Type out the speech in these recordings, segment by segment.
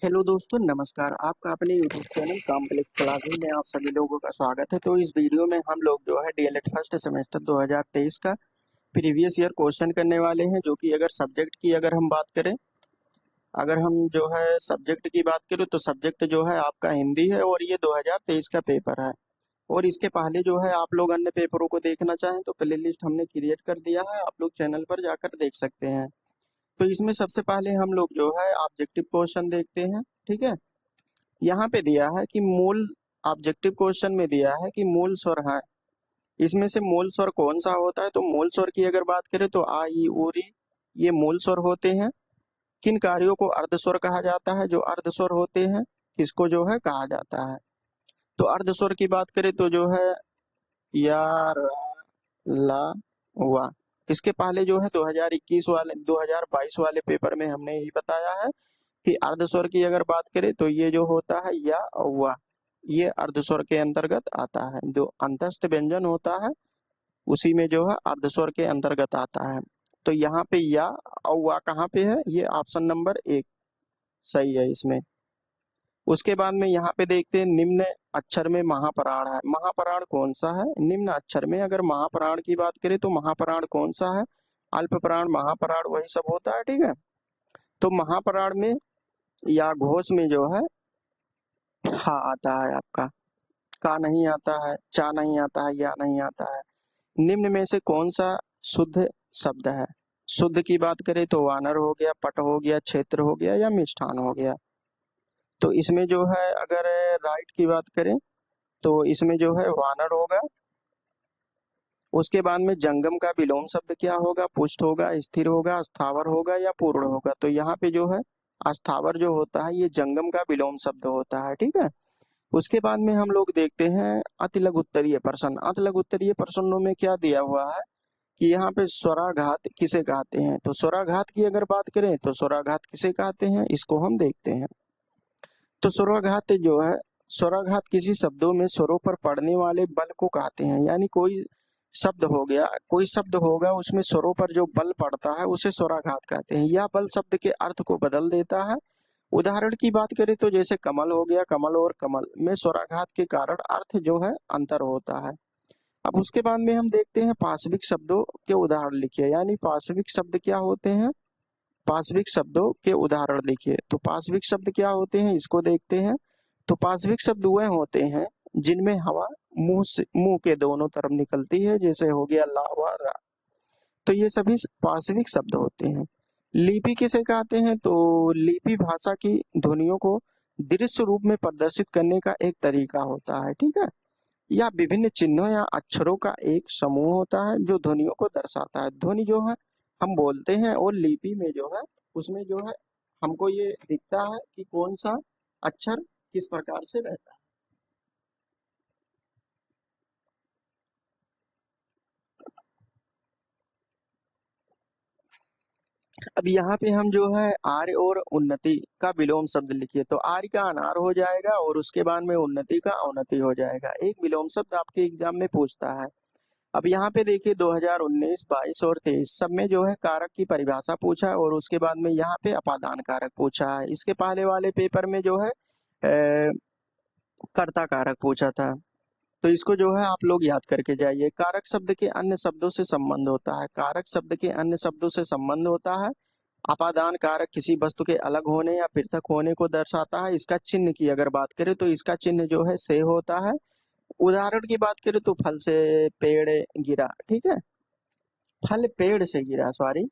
Hello दोस्तों, नमस्कार। आपका अपने यूट्यूब चैनल कॉम्प्लेक्स क्लासेस में आप सभी लोगों का स्वागत है। तो इस वीडियो में हम लोग जो है डीएलएड फर्स्ट सेमेस्टर 2023 का प्रीवियस ईयर क्वेश्चन करने वाले हैं। जो कि अगर सब्जेक्ट की अगर हम बात करें, अगर हम जो है सब्जेक्ट की बात करें तो सब्जेक्ट जो है आपका हिंदी है और ये 2023 का पेपर है। और इसके पहले जो है आप लोग अन्य पेपरों को देखना चाहें तो प्ले लिस्ट हमने क्रिएट कर दिया है, आप लोग चैनल पर जाकर देख सकते हैं। तो इसमें सबसे पहले हम लोग जो है ऑब्जेक्टिव क्वेश्चन देखते हैं। ठीक है, यहाँ पे दिया है कि मूल, ऑब्जेक्टिव क्वेश्चन में दिया है कि मूल स्वर है। इसमें से मूल स्वर कौन सा होता है? तो मूल स्वर की अगर बात करें तो आ ई उ री, ये मूल स्वर होते हैं। किन कार्यों को अर्ध स्वर कहा जाता है? जो अर्ध स्वर होते हैं किसको जो है कहा जाता है? तो अर्ध स्वर की बात करें तो जो है या, रा, ला, वा। इसके पहले जो है 2021 वाले 2022 वाले पेपर में हमने यही बताया है कि अर्ध स्वर की अगर बात करें तो ये जो होता है या और वाह, ये अर्ध स्वर के अंतर्गत आता है। जो अंतस्थ व्यंजन होता है उसी में जो है अर्ध स्वर के अंतर्गत आता है। तो यहाँ पे या और वाह कहाँ पे है? ये ऑप्शन नंबर 1 सही है इसमें। उसके बाद में यहाँ पे देखते हैं निम्न अक्षर में महाप्राण है। महाप्राण कौन सा है? निम्न अक्षर में अगर महाप्राण की बात करें तो महाप्राण कौन सा है? अल्प प्राण, महाप्राण वही सब होता है। ठीक है, तो महाप्राण में या घोष में जो है हा आता है आपका, का नहीं आता है, चा नहीं आता है, या नहीं आता है। निम्न में से कौन सा शुद्ध शब्द है? शुद्ध की बात करें तो वानर हो गया, पट हो गया, क्षेत्र हो गया या मिष्ठान हो गया। तो इसमें जो है अगर राइट की बात करें तो इसमें जो है वानर होगा। उसके बाद में जंगम का विलोम शब्द क्या होगा? पुष्ट होगा, स्थिर होगा, स्थावर होगा या पूर्ण होगा। तो यहाँ पे जो है अस्थावर जो होता है ये जंगम का विलोम शब्द होता है। ठीक है, उसके बाद में हम लोग देखते हैं अति लघु उत्तरीय प्रश्न। अति लघु उत्तरीय प्रश्नों में क्या दिया हुआ है कि यहाँ पे स्वराघात किसे कहते हैं? तो स्वराघात की अगर बात करें तो स्वराघात किसे कहते हैं इसको हम देखते हैं। तो स्वराघात जो है, स्वराघात किसी शब्दों में स्वरों पर पड़ने वाले बल को कहते हैं। यानी कोई शब्द हो गया, कोई शब्द होगा उसमें स्वरों पर जो बल पड़ता है उसे स्वराघात कहते हैं। यह बल शब्द के अर्थ को बदल देता है। उदाहरण की बात करें तो जैसे कमल हो गया, कमल और कमल में स्वराघात के कारण अर्थ जो है अंतर होता है। अब उसके बाद में हम देखते हैं पाशविक शब्दों के उदाहरण लिखिए। यानी पाशविक शब्द क्या होते हैं? पाशविक शब्दों के उदाहरण लिखिए। तो पाशविक शब्द क्या होते हैं इसको देखते हैं। तो पाशविक शब्द वह होते हैं जिनमें हवा मुंह के दोनों तरफ निकलती है, जैसे हो गया ला वा रा। तो ये सभी पाशविक शब्द होते हैं। लिपि किसे कहते हैं? तो लिपि भाषा की ध्वनियों को दृश्य रूप में प्रदर्शित करने का एक तरीका होता है। ठीक है, यह विभिन्न चिन्हों या अक्षरों का एक समूह होता है जो ध्वनियों को दर्शाता है। ध्वनि जो है हम बोलते हैं और लिपि में जो है उसमें जो है हमको ये दिखता है कि कौन सा अक्षर किस प्रकार से रहता है। अब यहाँ पे हम जो है आर्य और उन्नति का विलोम शब्द लिखिए। तो आर्य का अनार हो जाएगा और उसके बाद में उन्नति का अवनति हो जाएगा। एक विलोम शब्द आपके एग्जाम में पूछता है। अब यहाँ पे देखिए 2019, 22 और 23 सब में जो है कारक की परिभाषा पूछा है और उसके बाद में यहाँ पे अपादान कारक पूछा है। इसके पहले वाले पेपर में जो है कर्ता कारक पूछा था। तो इसको जो है आप लोग याद करके जाइए। कारक शब्द के अन्य शब्दों से संबंध होता है। कारक शब्द के अन्य शब्दों से संबंध होता है। अपादान कारक किसी वस्तु के अलग होने या पृथक होने को दर्शाता है। इसका चिन्ह की अगर बात करें तो इसका चिन्ह जो है से होता है। उदाहरण की बात करें तो फल से पेड़ गिरा। ठीक है, फल पेड़ से गिरा, सॉरी,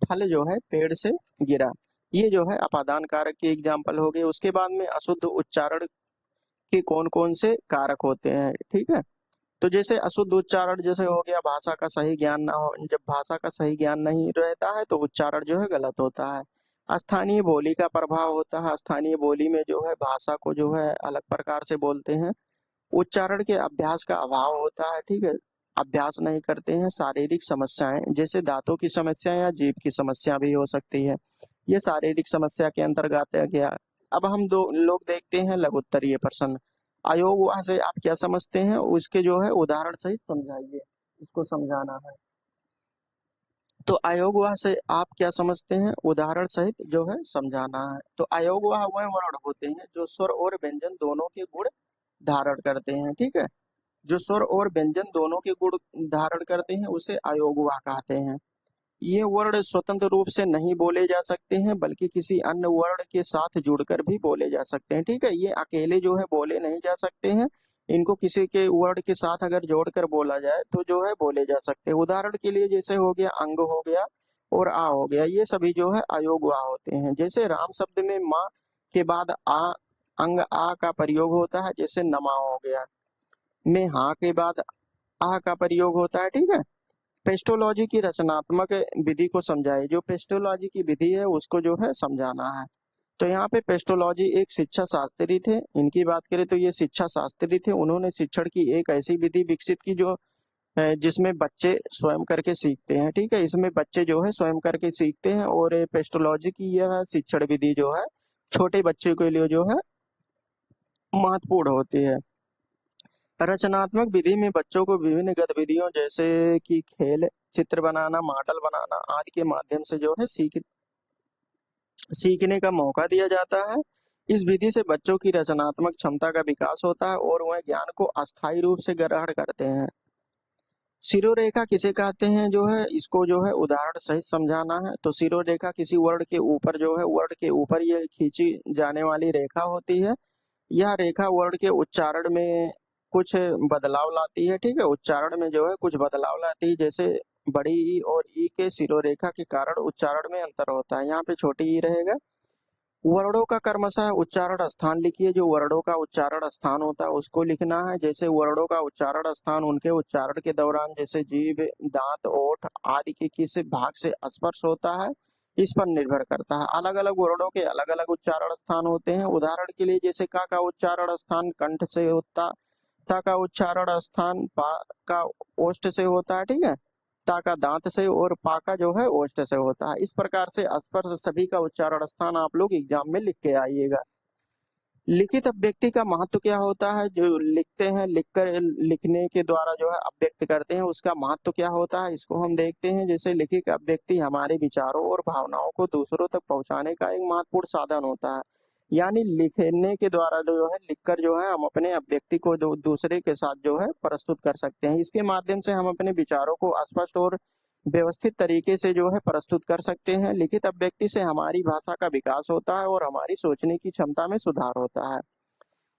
फल जो है पेड़ से गिरा, ये जो है अपादान कारक के एग्जाम्पल हो गए। उसके बाद में अशुद्ध उच्चारण के कौन कौन से कारक होते हैं? ठीक है, तो जैसे अशुद्ध उच्चारण जैसे हो गया भाषा का सही ज्ञान ना हो। जब भाषा का सही ज्ञान नहीं रहता है तो उच्चारण जो है गलत होता है। स्थानीय बोली का प्रभाव होता है। स्थानीय बोली में जो है भाषा को जो है अलग प्रकार से बोलते हैं। उच्चारण के अभ्यास का अभाव होता है। ठीक है, अभ्यास नहीं करते हैं। शारीरिक समस्याएं जैसे दांतों की समस्या या जीभ की समस्या भी हो सकती है, ये शारीरिक समस्या के अंतर्गत आ गया। अब हम दो लोग देखते हैं लघु उत्तरीय प्रश्न। अयोग वहाँ से आप क्या समझते हैं उसके जो है उदाहरण सहित समझाइए, इसको समझाना है। तो अयोगवाह से आप क्या समझते हैं, उदाहरण सहित जो है समझाना है। तो अयोगवाह वह वर्ण होते हैं जो स्वर और व्यंजन दोनों के गुण धारण करते हैं, ठीक है। जो स्वर और व्यंजन दोनों के गुण धारण करते हैं उसे अयोगवाह कहते हैं। ये वर्ण स्वतंत्र रूप से नहीं बोले जा सकते हैं, बल्कि किसी अन्य वर्ण के साथ जुड़कर भी बोले जा सकते हैं, ठीक है। ये अकेले जो है बोले नहीं जा सकते हैं, इनको किसी के वर्ण के साथ अगर जोड़कर बोला जाए तो जो है बोले जा सकते हैं। उदाहरण के लिए जैसे हो गया अंग हो गया और आ हो गया, ये सभी जो है अयोगवाह होते हैं। जैसे राम शब्द में माँ के बाद आ अंग आ का प्रयोग होता है, जैसे नमा हो गया। में हाँ के बाद आ का प्रयोग होता है, ठीक है। पेस्टोलॉजी की रचनात्मक विधि को समझाए, जो पेस्टोलॉजी की विधि है उसको जो है समझाना है। तो यहाँ पे पेस्टोलॉजी एक शिक्षा शास्त्री थे, इनकी बात करें तो ये शिक्षा शास्त्री थे। उन्होंने शिक्षण की एक ऐसी विधि विकसित की जो जिसमें बच्चे स्वयं करके सीखते हैं, ठीक है। इसमें बच्चे जो है स्वयं करके सीखते हैं, और पेस्टोलॉजी की यह शिक्षण विधि जो है छोटे बच्चे के लिए जो है महत्वपूर्ण होती है। रचनात्मक विधि में बच्चों को विभिन्न गतिविधियों जैसे कि खेल, चित्र बनाना, मॉडल बनाना आदि के माध्यम से जो है सीखने का मौका दिया जाता है। इस विधि से बच्चों की रचनात्मक क्षमता का विकास होता है और वह ज्ञान को अस्थायी रूप से ग्रहण करते हैं। शिरोरेखा किसे कहते हैं, जो है इसको जो है उदाहरण सहित समझाना है। तो शिरोरेखा किसी वर्ण के ऊपर जो है वर्ण के ऊपर ये खींची जाने वाली रेखा होती है। यह रेखा वर्ण के उच्चारण में कुछ बदलाव लाती है, ठीक है। उच्चारण में जो है कुछ बदलाव लाती है, जैसे बड़ी ई और ई के शिरोरेखा के कारण उच्चारण में अंतर होता है। यहाँ पे छोटी ई रहेगा। वर्णों का क्रमशः उच्चारण स्थान लिखिए। जो वर्णों का उच्चारण स्थान होता है उसको लिखना है। जैसे वर्णों का उच्चारण स्थान उनके उच्चारण के दौरान जैसे जीभ, दांत, ओठ आदि के किस भाग से स्पर्श होता है इस पर निर्भर करता है। अलग अलग वर्णों के अलग अलग उच्चारण स्थान होते हैं। उदाहरण के लिए जैसे का उच्चारण स्थान कंठ से होता, ता का उच्चारण स्थान पा का ओष्ठ से होता है, ठीक है। ता का दांत से और पा का जो है ओष्ठ से होता है। इस प्रकार से स्पर्श सभी का उच्चारण स्थान आप लोग एग्जाम में लिख के आइएगा। लिखित अभिव्यक्ति का महत्व क्या होता है, जो लिखते हैं लिखकर लिखने के द्वारा जो है अभिव्यक्त करते हैं उसका महत्व क्या होता है, इसको हम देखते हैं। जैसे लिखित अभिव्यक्ति हमारे विचारों और भावनाओं को दूसरों तक पहुंचाने का एक महत्वपूर्ण साधन होता है। यानी लिखने के द्वारा जो है लिखकर जो है हम अपने अभिव्यक्ति को दूसरे के साथ जो है प्रस्तुत कर सकते हैं। इसके माध्यम से हम अपने विचारों को स्पष्ट और व्यवस्थित तरीके से जो है प्रस्तुत कर सकते हैं। लिखित अभिव्यक्ति से हमारी भाषा का विकास होता है और हमारी सोचने की क्षमता में सुधार होता है।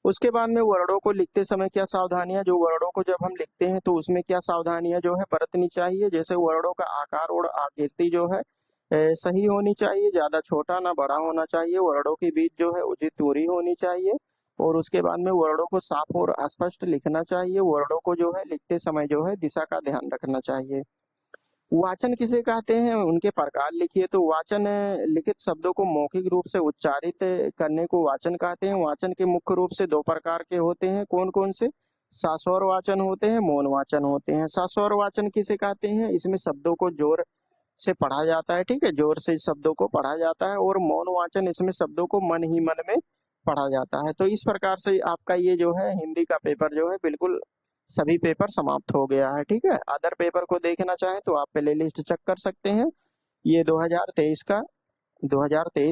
उसके बाद में वर्णों को लिखते समय क्या सावधानियां, जो वर्णों को जब हम लिखते हैं तो उसमें क्या सावधानियां जो है बरतनी चाहिए। जैसे वर्णों का आकार और आकृति जो है सही होनी चाहिए, ज्यादा छोटा ना बड़ा होना चाहिए। वर्णों के बीच जो है उचित दूरी होनी चाहिए, और उसके बाद में वर्णों को साफ और स्पष्ट लिखना चाहिए। वर्णों को जो है लिखते समय जो है दिशा का ध्यान रखना चाहिए। वाचन किसे कहते हैं, उनके प्रकार लिखिए। तो वाचन लिखित शब्दों को मौखिक रूप से उच्चारित करने को वाचन कहते हैं। वाचन के मुख्य रूप से दो प्रकार के होते हैं, कौन कौन से, शास्वर वाचन होते हैं, मौन वाचन होते हैं। शास्वर वाचन किसे कहते हैं, इसमें शब्दों को जोर से पढ़ा जाता है, ठीक है, जोर से शब्दों को पढ़ा जाता है। और मौन वाचन, इसमें शब्दों को मन ही मन में पढ़ा जाता है। तो इस प्रकार से आपका ये जो है हिंदी का पेपर जो है बिल्कुल सभी पेपर समाप्त हो गया है, ठीक है। अदर पेपर को देखना चाहें तो आप प्ले लिस्ट चेक कर सकते हैं। ये 2023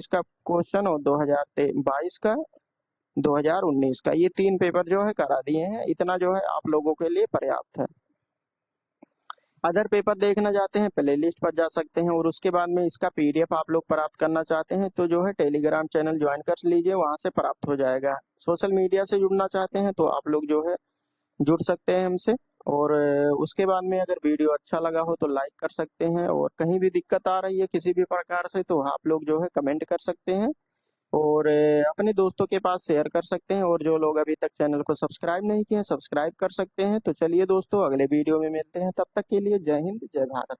का क्वेश्चन और 2022 का, 2019 का, ये 3 पेपर जो है करा दिए हैं। इतना जो है आप लोगों के लिए पर्याप्त है। अदर पेपर देखना चाहते हैं प्ले लिस्ट पर जा सकते हैं, और उसके बाद में इसका पीडीएफ आप लोग प्राप्त करना चाहते हैं तो जो है टेलीग्राम चैनल ज्वाइन कर लीजिए, वहां से प्राप्त हो जाएगा। सोशल मीडिया से जुड़ना चाहते हैं तो आप लोग जो है जुड़ सकते हैं हमसे। और उसके बाद में अगर वीडियो अच्छा लगा हो तो लाइक कर सकते हैं, और कहीं भी दिक्कत आ रही है किसी भी प्रकार से तो आप लोग जो है कमेंट कर सकते हैं, और अपने दोस्तों के पास शेयर कर सकते हैं। और जो लोग अभी तक चैनल को सब्सक्राइब नहीं किए हैं सब्सक्राइब कर सकते हैं। तो चलिए दोस्तों, अगले वीडियो में मिलते हैं, तब तक के लिए जय हिंद जय भारत।